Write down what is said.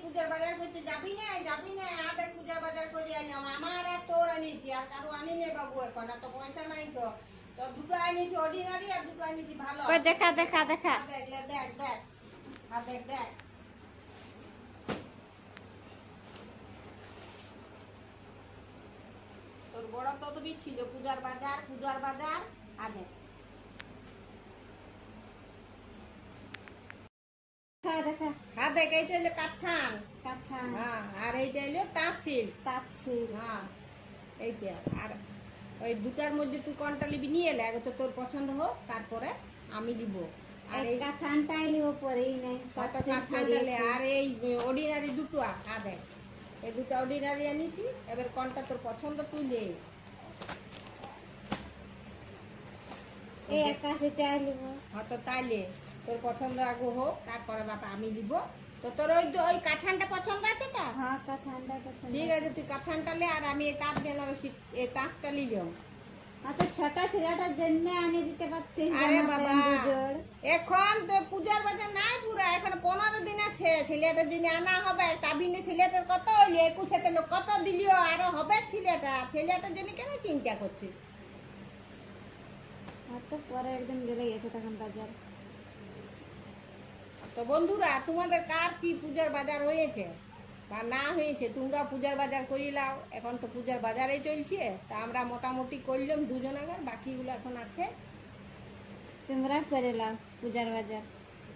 পূজার বাজার করতে যাবি না আদে পূজার বাজার করে আইলাম আমার আর তোর আনিছি আর কারো আনি নে বাবু এখন এত পয়সা নাই তো তো দুটো আনিছি অর্ডিনারি আর দুটো আনিছি ভালো দেখা দেখা দেখা দেখ দেখ দেখ দেখ দেখ তোর বড় তো ছিল পূজার বাজার আদে দেখা হ্যাঁ দেখ এইটা হলো কাঠান কাঁথা হ্যাঁ আর এইটা হলো তাঁতশিল তাঁতশিল হ্যাঁ এইটা আর ওই দুটার মধ্যে তুই কোনটা নিবি নিয়ে এলে আগে তো তোর পছন্দ হোক তারপরে আমি নিব আর এই কাঁথানটাই নিব পরেই নাই কত কাঁঠালে আর এই অর্ডিনারি দুটো দেখ এই দুটো অর্ডিনারি আনিছি এবার কোনটা তোর পছন্দ তুই নে এই একাশিটাই নিব হ্যাঁ তো তাইলে তোর পছন্দ আগে হোক তারপরে বাবা আমি নিব তো তোর ওই কাঁঠানটা পছন্দ আছে তো হ্যাঁ কাঁথানটা পছন্দ ঠিক আছে তুই কাঁঠানটা লে আর আমি এই তাঁত বেনারসি এই তাঁতটা নিলাম আচ্ছা ছোট ছেলেটার জন্য আনি দিতে পারছিস আরে বাবা এখন তো পূজার বাজার নাই পুরা এখন 15 দিন আছে ছেলেটার দিনে আনা হবে তাবিনে ছেলেটার কত হইলো 21 লোক কত দিলিও আরো হবে ছেলেটার জন্য কেন চিন্তা করছিস আর তো পরে একদিন গেলে গেছে তখন বাজার তো বন্ধুরা তোমাদের কার কি পূজার বাজার হয়েছে বা না হয়েছে তোমরা পূজার বাজার করিলাও এখন তো পূজার বাজারে চলছে তা আমরা মোটামুটি করলাম দুজন আগে বাকিগুলো এখন আছে তোমরা করে লাও পূজার বাজার